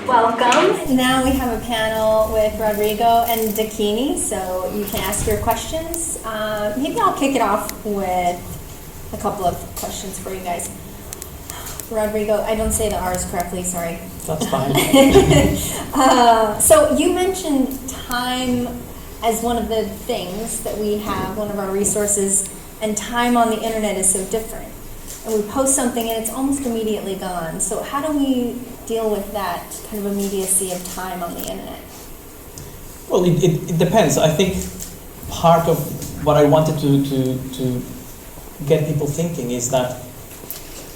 Welcome. Now we have a panel with Rodrigo and Dakini, so you can ask your questions. Maybe I'll kick it off with a couple of questions for you guys. Rodrigo, I don't say the R's correctly, sorry. That's fine. So you mentioned time as one of the things that we have, one of our resources, and time on the internet is so different. And we post something and it's almost immediately gone. So how do we deal with that kind of immediacy of time on the internet? Well, it depends. I think part of what I wanted to get people thinking is that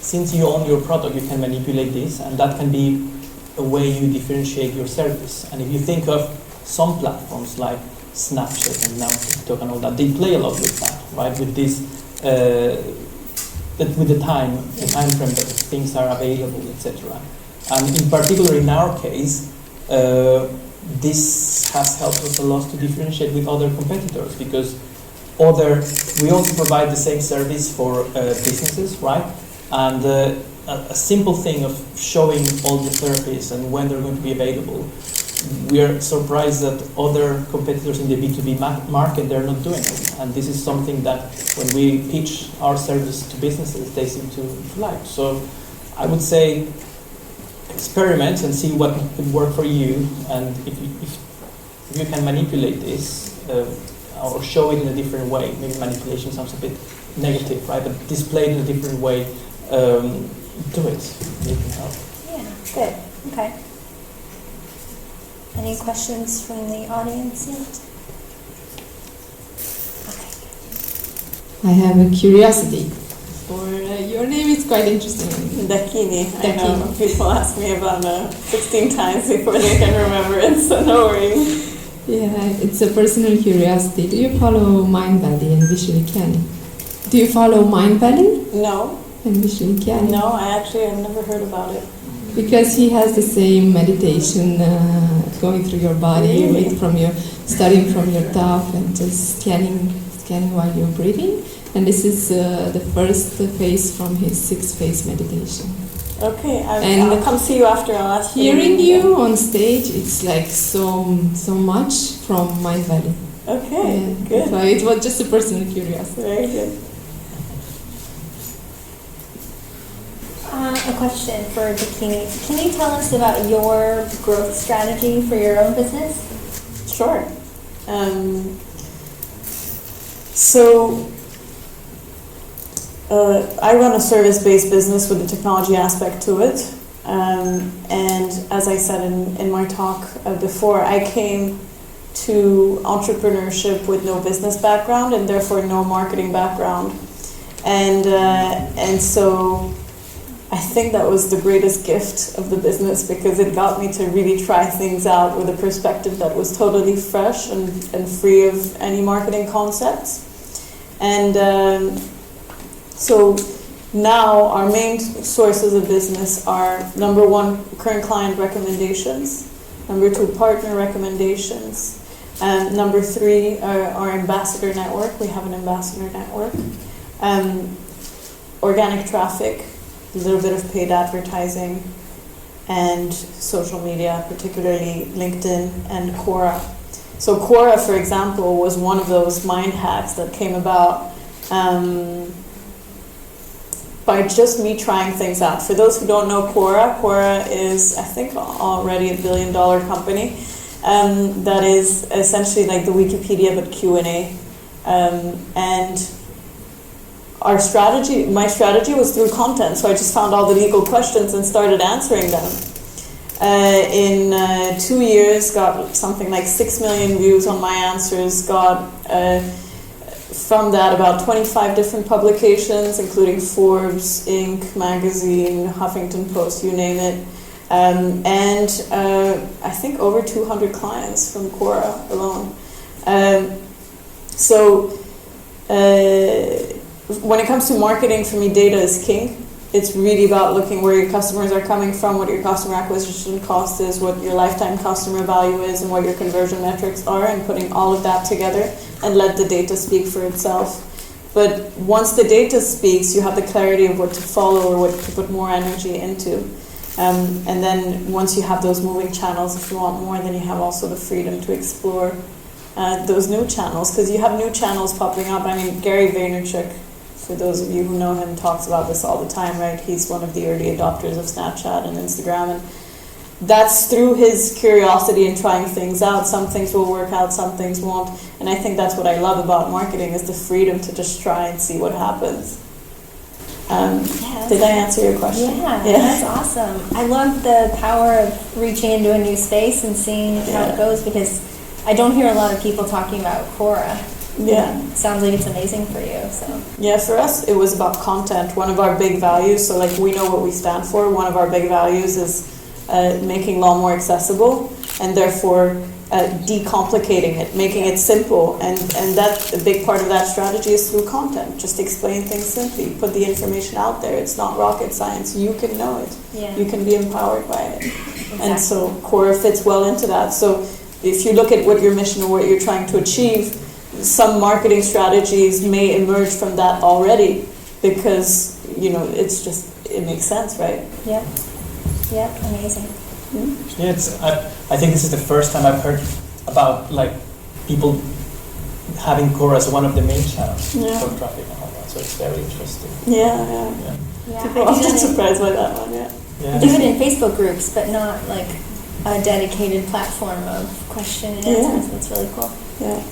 since you own your product, you can manipulate this, and that can be a way you differentiate your service. And if you think of some platforms like Snapchat and now TikTok and all that, they play a lot with that, right? With this, with the time frame that things are available, etc. And in particular, in our case, this has helped us a lot to differentiate with other competitors because we also provide the same service for businesses, right? And a simple thing of showing all the therapies and when they're going to be available, we are surprised that other competitors in the B2B market, they're not doing it. And this is something that when we pitch our service to businesses, they seem to like. So I would say experiment and see what could work for you. And if you can manipulate this or show it in a different way, maybe manipulation sounds a bit negative, right? But display it in a different way, do it. It can help. Yeah, good. Okay. Any questions from the audience yet? Okay. I have a curiosity. For your name is quite interesting. Dakini. I know people ask me about 16 times before they can remember it, so no worries. Yeah, it's a personal curiosity. Do you follow Mindbending and visually canning? Do you follow Mindbending? No. And visually canning? No, I've never heard about it. Because he has the same meditation going through your body, really? Starting from your top and just scanning while you're breathing. And this is the first phase from his 6-phase meditation. Okay, I'll come see you after. I'll ask you. Hearing you on stage, it's like so much from Mindbending. Okay, good. So it was just a personal curiosity. Very good. A question for Dakini. Can you tell us about your growth strategy for your own business? Sure. So I run a service-based business with a technology aspect to it. And as I said in my talk before, I came to entrepreneurship with no business background and therefore no marketing background. And so I think that was the greatest gift of the business because it got me to really try things out with a perspective that was totally fresh and free of any marketing concepts. And so now our main sources of business are, number one, current client recommendations, number two, partner recommendations, and number three, our ambassador network. We have an ambassador network. Organic traffic, a little bit of paid advertising, and social media, particularly LinkedIn and Quora. So Quora, for example, was one of those mind hacks that came about by just me trying things out. For those who don't know Quora is, I think, already a $1 billion company that is essentially like the Wikipedia but Q&A. And my strategy was through content, so I just found all the legal questions and started answering them. In 2 years, got something like 6 million views on my answers, got from that about 25 different publications, including Forbes, Inc., Magazine, Huffington Post, you name it, and I think over 200 clients from Quora alone. When it comes to marketing, for me, data is king. It's really about looking where your customers are coming from, what your customer acquisition cost is, what your lifetime customer value is, and what your conversion metrics are, and putting all of that together and let the data speak for itself. But once the data speaks, you have the clarity of what to follow or what to put more energy into. And then once you have those moving channels, if you want more, then you have also the freedom to explore those new channels, because you have new channels popping up. I mean, Gary Vaynerchuk, for those of you who know him, talks about this all the time, right? He's one of the early adopters of Snapchat and Instagram, and that's through his curiosity and trying things out. Some things will work out, some things won't. And I think that's what I love about marketing, is the freedom to just try and see what happens. Did I answer your question? Yeah, that's awesome. I love the power of reaching into a new space and seeing how it goes, because I don't hear a lot of people talking about Quora. Yeah. It sounds like it's amazing for you. So Yeah, for us, it was about content. One of our big values, so like we know what we stand for, one of our big values is making law more accessible, and therefore decomplicating it, making it simple, and that a big part of that strategy is through content. Just explain things simply, put the information out there. It's not rocket science. You can know it. yeah, You can be empowered by it. exactly. And so Quora fits well into that. So if you look at what your mission or what you're trying to achieve, some marketing strategies may emerge from that already, because it makes sense, right? Yeah, amazing. Yeah, I think this is the first time I've heard about like people having Quora as one of the main channels for traffic and all that. So it's very interesting. Yeah. Yeah, People are often surprised by that one. I do it in Facebook groups, but not like a dedicated platform of question and answers. That's really cool. Yeah.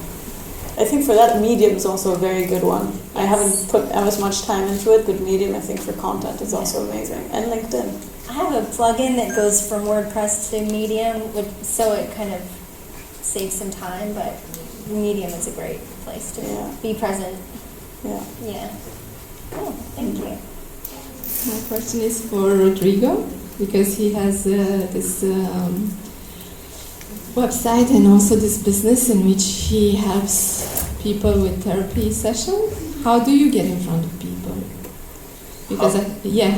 I think for that, Medium is also a very good one. I haven't put as much time into it, but Medium, I think, for content is also amazing. And LinkedIn. I have a plugin that goes from WordPress to Medium, so it kind of saves some time, but Medium is a great place to be present. Yeah. Cool, thank you. My question is for Rodrigo, because he has this website and also this business in which he helps people with therapy sessions. How do you get in front of people? Because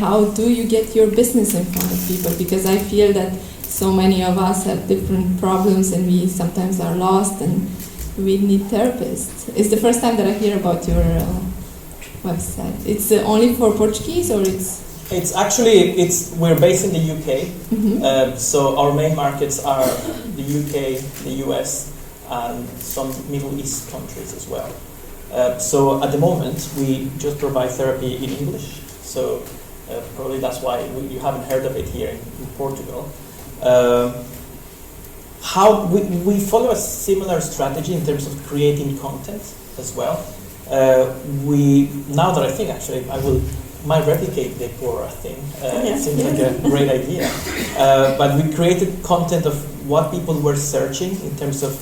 how do you get your business in front of people? Because I feel that so many of us have different problems and we sometimes are lost and we need therapists. It's the first time that I hear about your website. It's only for Portuguese, or it's? It's actually, we're based in the UK, Mm-hmm. so our main markets are the UK, the US, and some Middle East countries as well. So at the moment, we just provide therapy in English, so probably that's why you haven't heard of it here in Portugal. How we follow a similar strategy in terms of creating content as well. Now that I think, actually, might replicate the Quora thing. It seems like a great idea. But we created content of what people were searching in terms of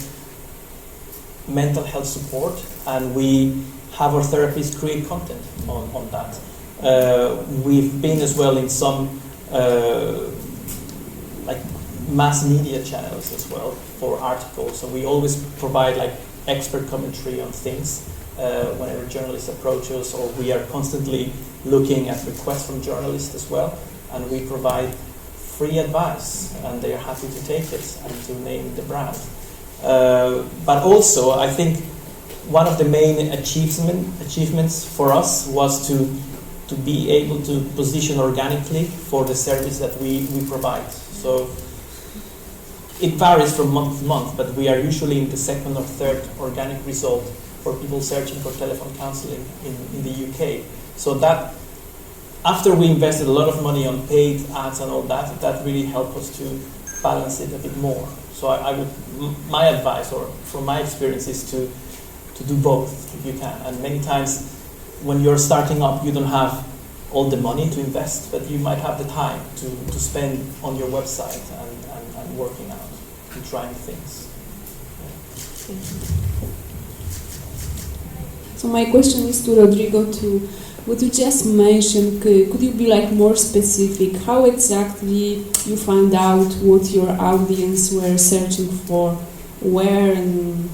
mental health support, and we have our therapists create content on that. We've been as well in some like mass media channels as well for articles. So we always provide like expert commentary on things whenever journalists approach us, or we are constantly looking at requests from journalists as well, and we provide free advice, and they are happy to take it and to name the brand. But also, I think one of the main achievements for us was to be able to position organically for the service that we provide. So it varies from month to month, but we are usually in the second or third organic result for people searching for telephone counselling in the UK. So that, after we invested a lot of money on paid ads and all that, that really helped us to balance it a bit more. So my advice, or from my experience, is to do both if you can. And many times when you're starting up, you don't have all the money to invest, but you might have the time to spend on your website and working out and trying things. So my question is to Rodrigo too. What you just mentioned, could you be like more specific? How exactly you find out what your audience were searching for, where and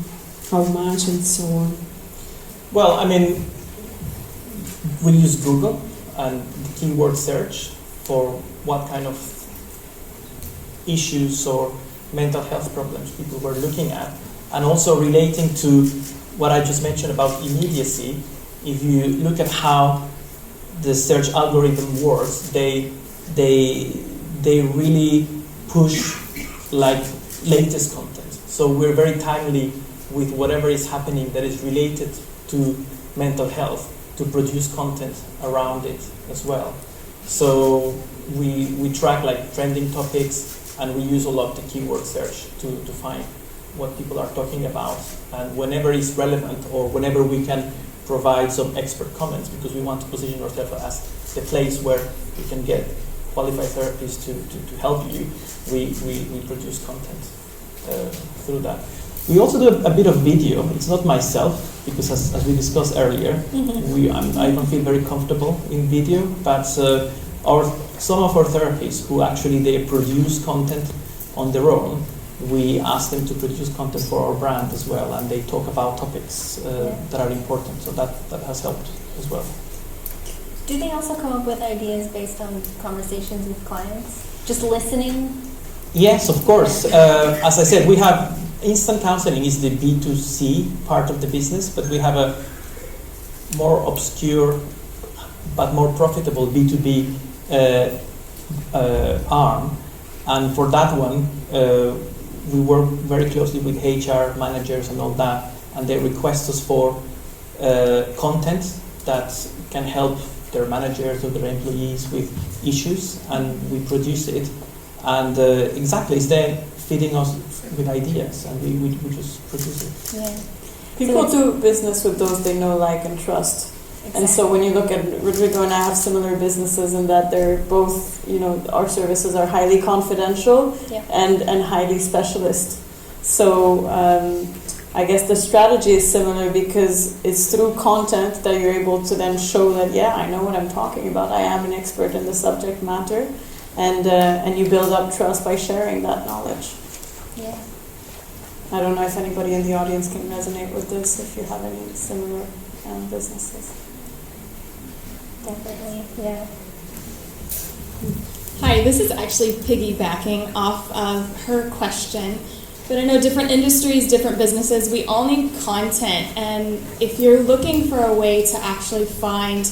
how much and so on? Well, I mean, we use Google and the keyword search for what kind of issues or mental health problems people were looking at, and also relating to what I just mentioned about immediacy. If you look at how the search algorithm works, they they really push like latest content. So we're very timely with whatever is happening that is related to mental health to produce content around it as well. So we track like trending topics, and we use a lot the keyword search to find what people are talking about. And whenever it's relevant or whenever we can provide some expert comments, because we want to position ourselves as the place where we can get qualified therapists to help you, we produce content through that. We also do a bit of video. It's not myself, because as we discussed earlier, I don't feel very comfortable in video, but some of our therapists who actually they produce content on their own, we ask them to produce content for our brand as well, and they talk about topics that are important, so that has helped as well. Do they also come up with ideas based on conversations with clients? Just listening? Yes, of course. As I said, we have instant counseling is the B2C part of the business, but we have a more obscure but more profitable B2B arm. And for that one, we work very closely with HR managers and all that, and they request us for content that can help their managers or their employees with issues, and we produce it. And exactly, it's then feeding us with ideas, and we just produce it. Yeah. People do business with those they know, like, and trust. Exactly. And so when you look at Rodrigo and I have similar businesses in that they're both, our services are highly confidential and highly specialist. So I guess the strategy is similar because it's through content that you're able to then show that, I know what I'm talking about. I am an expert in the subject matter. And you build up trust by sharing that knowledge. Yeah. I don't know if anybody in the audience can resonate with this, if you have any similar businesses. Definitely, yeah. Hi, this is actually piggybacking off of her question. But I know different industries, different businesses, we all need content. And if you're looking for a way to actually find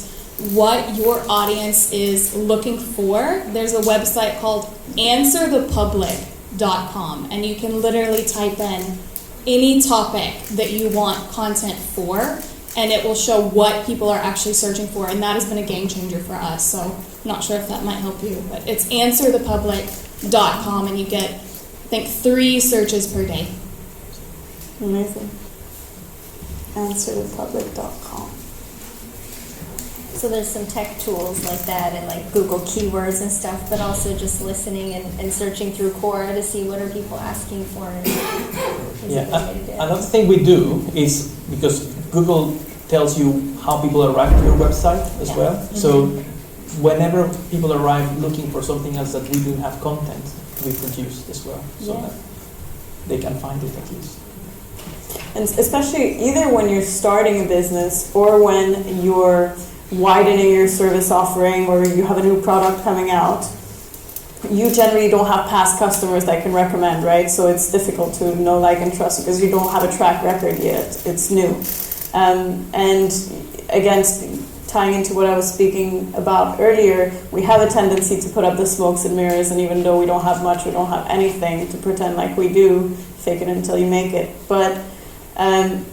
what your audience is looking for, there's a website called answerthepublic.com, and you can literally type in any topic that you want content for, and it will show what people are actually searching for, and that has been a game changer for us. So I'm not sure if that might help you, but it's answerthepublic.com, and you get, I think, 3 searches per day. Amazing. Answerthepublic.com. So there's some tech tools like that, and like Google keywords and stuff, but also just listening and searching through Quora to see what are people asking for. Another thing we do is, because Google tells you how people arrive to your website as well. Mm-hmm. So whenever people arrive looking for something else that we do have content, we produce as well, so that they can find it at least. And especially either when you're starting a business or when you're widening your service offering or you have a new product coming out, you generally don't have past customers that can recommend, right? So it's difficult to know, like, and trust because you don't have a track record yet. It's new. And again, tying into what I was speaking about earlier, we have a tendency to put up the smokes and mirrors, and even though we don't have much, we don't have anything, to pretend like we do, fake it until you make it. But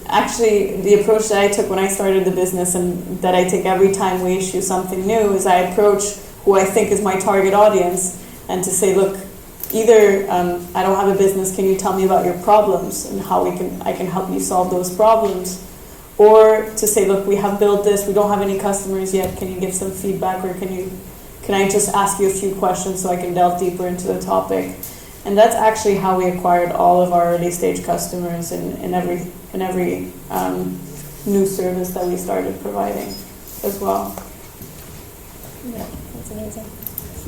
actually, the approach that I took when I started the business and that I take every time we issue something new is I approach who I think is my target audience and to say, look, either I don't have a business, can you tell me about your problems and how I can help you solve those problems? Or to say, look, we have built this, we don't have any customers yet, can you give some feedback, or can I just ask you a few questions so I can delve deeper into the topic? And that's actually how we acquired all of our early stage customers in every new service that we started providing as well. Yeah, that's amazing. I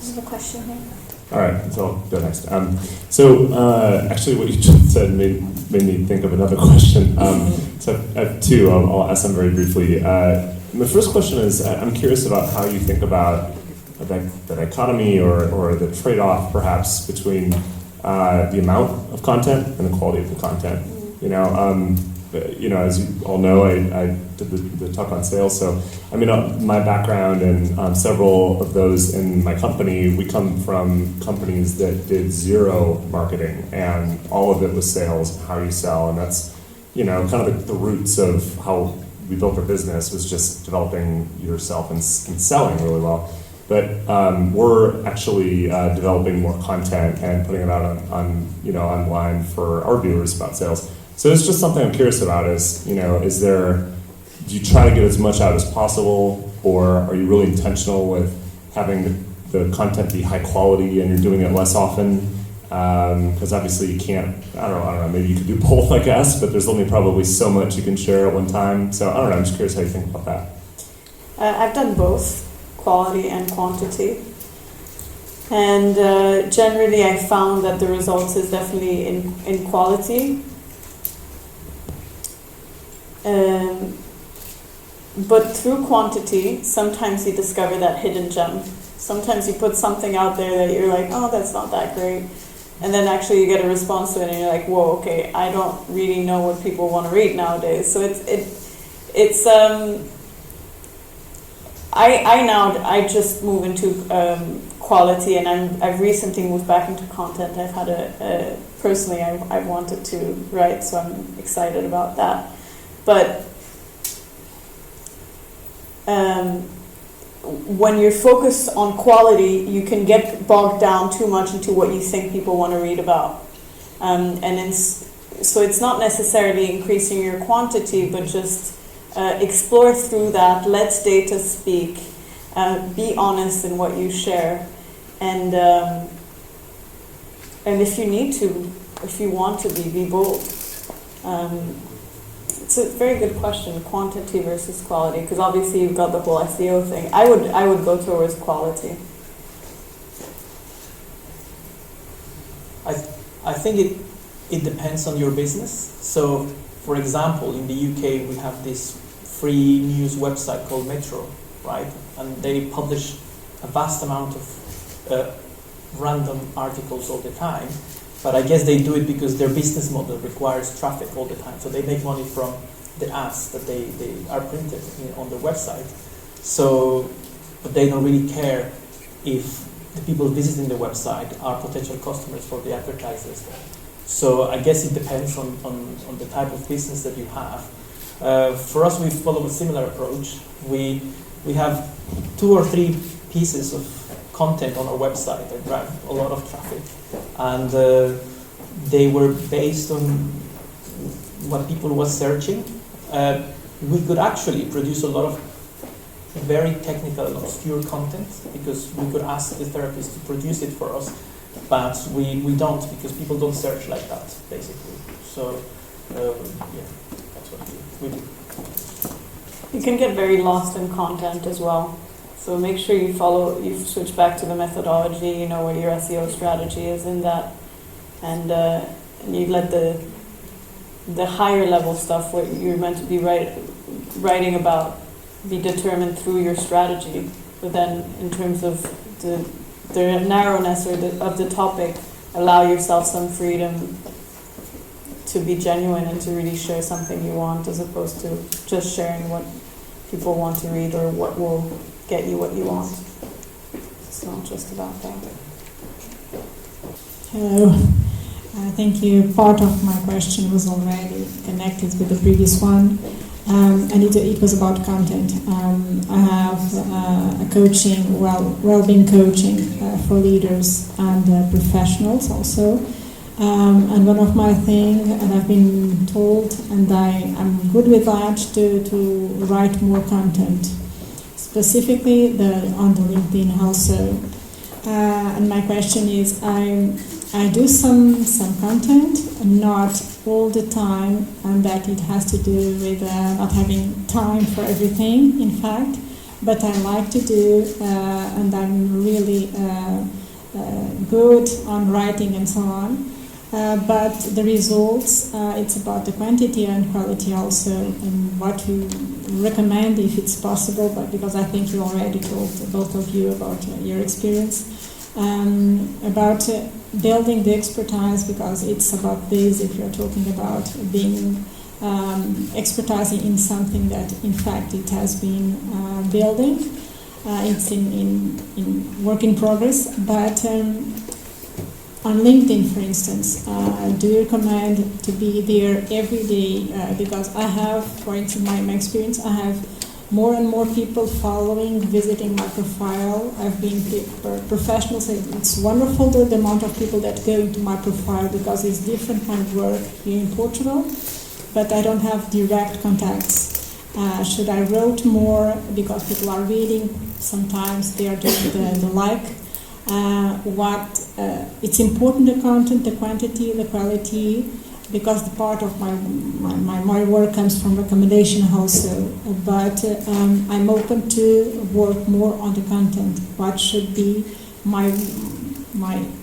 have a question here. All right, so I'll go next. Actually, what you just said made me think of another question. So I have 2. I'll ask them very briefly. My first question is, I'm curious about how you think about the dichotomy or the trade-off, perhaps, between the amount of content and the quality of the content. as you all know, I did the talk on sales. So, I mean, my background and several of those in my company, we come from companies that did zero marketing, and all of it was sales, how you sell, and that's, kind of the roots of how we built our business was just developing yourself and selling really well. But we're actually developing more content and putting it out on online for our viewers about sales. So it's just something I'm curious about is, do you try to get as much out as possible, or are you really intentional with having the content be high quality and you're doing it less often? Because obviously you can't, I don't know, maybe you could do both, I guess, but there's only probably so much you can share at one time. So I don't know, I'm just curious how you think about that. I've done both, quality and quantity. And generally I found that the results is definitely in quality. But through quantity, sometimes you discover that hidden gem. Sometimes you put something out there that you're like, oh, that's not that great. And then actually you get a response to it and you're like, whoa, okay, I don't really know what people want to read nowadays. So it's I just move into quality, and I've recently moved back into content. I've had personally I've wanted to write, so I'm excited about that. But when you're focused on quality, you can get bogged down too much into what you think people want to read about. So it's not necessarily increasing your quantity, but just explore through that, let data speak, be honest in what you share, and if you need to, if you want to be bold. It's a very good question, quantity versus quality, because obviously you've got the whole SEO thing. I would go towards quality. I think it depends on your business. So, for example, in the UK we have this free news website called Metro, right? And they publish a vast amount of random articles all the time. But I guess they do it because their business model requires traffic all the time. So they make money from the ads that they are printed on their website. So, but they don't really care if the people visiting the website are potential customers for the advertisers. So I guess it depends on the type of business that you have. For us, we follow a similar approach. We have 2 or 3 pieces of content on our website that drive a lot of traffic, and they were based on what people were searching. We could actually produce a lot of very technical and obscure content because we could ask the therapist to produce it for us, but we don't, because people don't search like that, basically. So that's what we do. You can get very lost in content as well. So make sure you switch back to the methodology, you know what your SEO strategy is in that, and you let the higher level stuff, what you're meant to be writing about, be determined through your strategy. But then in terms of the narrowness of the topic, allow yourself some freedom to be genuine and to really share something you want, as opposed to just sharing what people want to read or what will get you what you want. It's not just about that. Hello. Thank you. Part of my question was already connected with the previous one, and it was about content. I have a coaching, well-being coaching for leaders and professionals also. And one of my things, and I've been told, and I'm good with that, to write more content, specifically on the LinkedIn also. And my question is, I do some content, not all the time, and that it has to do with not having time for everything, in fact, but I like to do, and I'm really good on writing and so on. But the results, it's about the quantity and quality also, and what you recommend if it's possible, but because I think you already told both of you about your experience, about building the expertise, because it's about this, if you're talking about being expertising in something that, in fact, it has been building. It's in work in progress, but on LinkedIn, for instance, do you recommend to be there every day? Because I have, for instance, my experience, I have more and more people following, visiting my profile. I've been professionals. It's wonderful the amount of people that go into my profile because it's different my work here in Portugal, but I don't have direct contacts. Should I write more because people are reading? Sometimes they are doing the like. It's important, the content, the quantity, the quality, because the part of my work comes from recommendation also, but I'm open to work more on the content. What should be my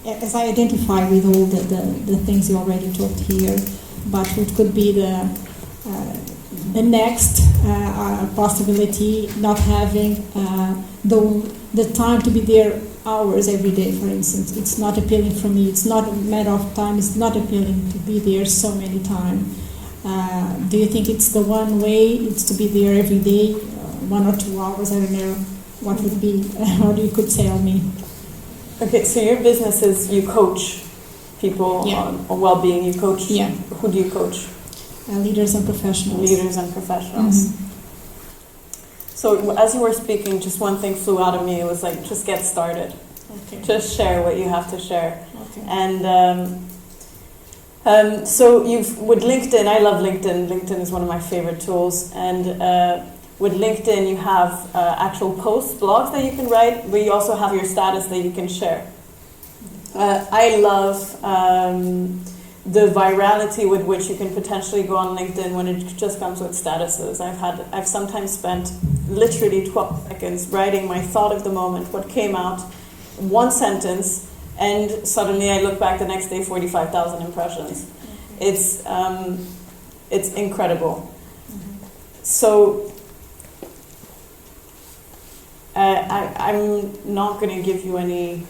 as I identify with all the things you already talked here, but it could be the next possibility, not having the time to be there hours every day, for instance. It's not appealing for me. It's not a matter of time. It's not appealing to be there so many times. Do you think it's the one way? It's to be there every day, 1 or 2 hours? I don't know what would be. How do you could tell me? Okay, so your business is you coach people on well-being. You coach. Yeah. Who do you coach? Leaders and professionals. Leaders and professionals. Mm-hmm. So as you were speaking, just one thing flew out of me. It was like, just get started. Okay. Just share what you have to share. Okay. And so with LinkedIn, I love LinkedIn. LinkedIn is one of my favorite tools. And with LinkedIn, you have actual posts, blogs that you can write, but you also have your status that you can share. I love the virality with which you can potentially go on LinkedIn when it just comes with statuses. I've sometimes spent literally 12 seconds writing my thought of the moment, what came out, one sentence, and suddenly I look back the next day, 45,000 impressions. It's incredible. So I'm not going to give you any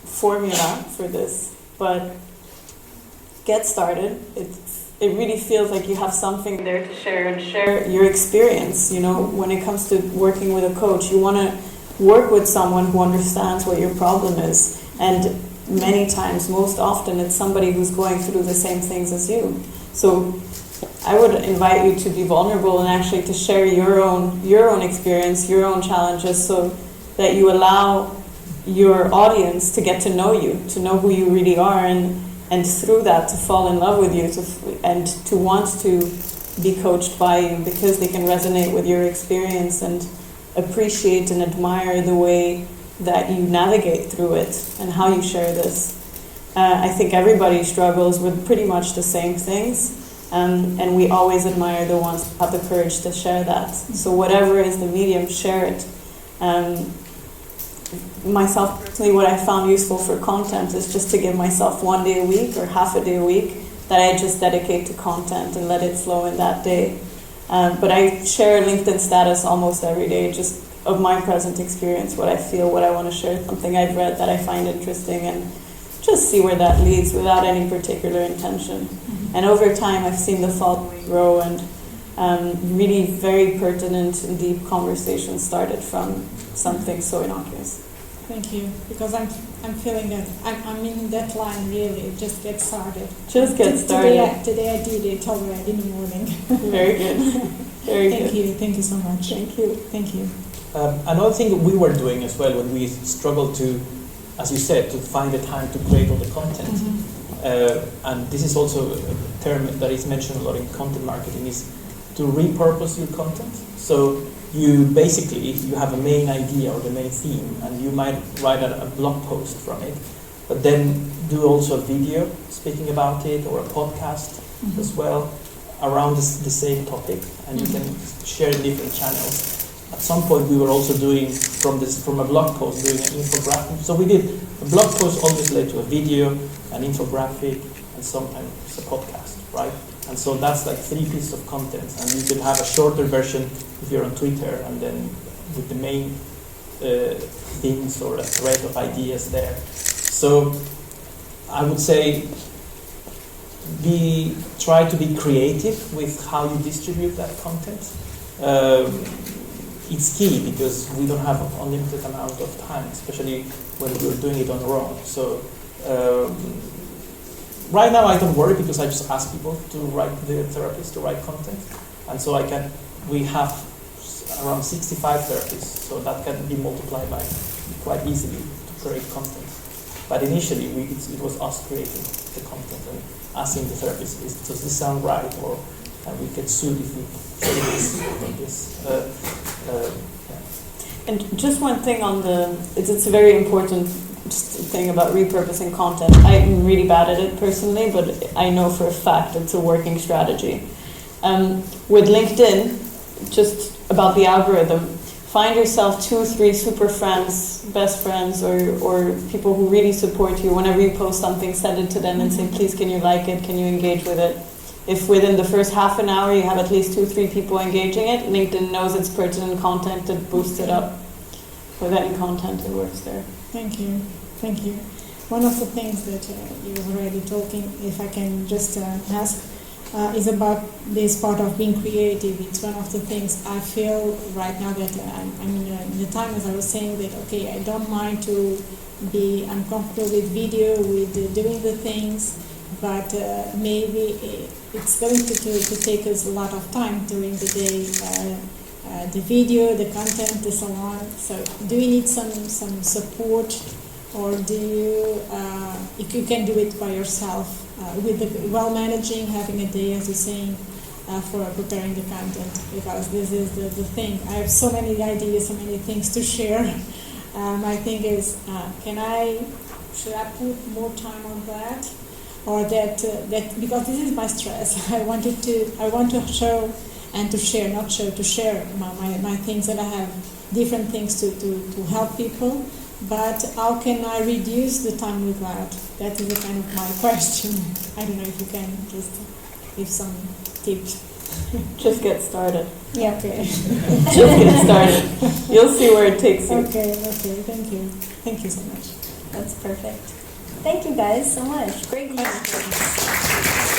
formula for this, but get started. It really feels like you have something there to share and share your experience. You know, when it comes to working with a coach, you want to work with someone who understands what your problem is. And many times, most often, it's somebody who's going through the same things as you. So I would invite you to be vulnerable and actually to share your own experience, your own challenges, so that you allow your audience to get to know you, to know who you really are, and through that to fall in love with you, and to want to be coached by you because they can resonate with your experience and appreciate and admire the way that you navigate through it and how you share this. I think everybody struggles with pretty much the same things, and we always admire the ones who have the courage to share that. So whatever is the medium, share it. Myself personally, what I found useful for content is just to give myself 1 day a week or half a day a week that I just dedicate to content and let it flow in that day. But I share LinkedIn status almost every day, just of my present experience, what I feel, what I want to share, something I've read that I find interesting, and just see where that leads without any particular intention. And over time, I've seen the following grow, and really very pertinent and deep conversations started from something so innocuous. Thank you, because I'm feeling that I'm in that line really. Just get started. Just get started. Today I did it already in the morning. Very good. Very good. Thank you. Thank you so much. Thank you. Thank you. Another thing that we were doing as well when we struggled to, as you said, to find the time to create all the content. And this is also a term that is mentioned a lot in content marketing, is to repurpose your content. So you have a main idea or the main theme, and you might write a blog post from it, but then do also a video speaking about it, or a podcast as well around the same topic, and you can share in different channels. At some point, we were also doing from a blog post, doing an infographic. So we did a blog post always led to a video, an infographic, and sometimes a podcast, right? And so that's like 3 pieces of content, and you could have a shorter version if you're on Twitter, and then with the main things or a thread of ideas there. So I would say try to be creative with how you distribute that content. It's key because we don't have an unlimited amount of time, especially when we're doing it on our own. So right now I don't worry because I just ask people to write, the therapists to write content, and so we have around 65 therapists, so that can be multiplied by quite easily to create content. But initially it was us creating the content and asking the therapist, does this sound right, or we get sued if we say this or this. And just one thing on it's a very important thing about repurposing content. I'm really bad at it personally, but I know for a fact it's a working strategy. With LinkedIn, just about the algorithm, find yourself 2, 3 super friends, best friends, or people who really support you. Whenever you post something, send it to them and say, please, can you like it? Can you engage with it? If within the first half an hour you have at least 2, 3 people engaging it, LinkedIn knows it's pertinent content to boost it up. With any content, it works there. Thank you. Thank you. One of the things that you were already talking, if I can just ask, is about this part of being creative. It's one of the things I feel right now that I'm in the time, as I was saying, that okay, I don't mind to be uncomfortable with video, with doing the things, but maybe it's going to take us a lot of time during the day. The video, the content, the so on. So, do you need some support, or do you, if you can do it by yourself, while managing, having a day, as you're saying, for preparing the content? Because this is the thing. I have so many ideas, so many things to share. My thing is, should I put more time on that, or that because this is my stress. I want to show. And to share, to share my things, that I have different things to help people, but how can I reduce the time with that? That is a kind of my question. I don't know if you can just give some tips. Just get started. Yeah, okay. Just get started. You'll see where it takes you. Okay, thank you. Thank you so much. That's perfect. Thank you guys so much. Great questions.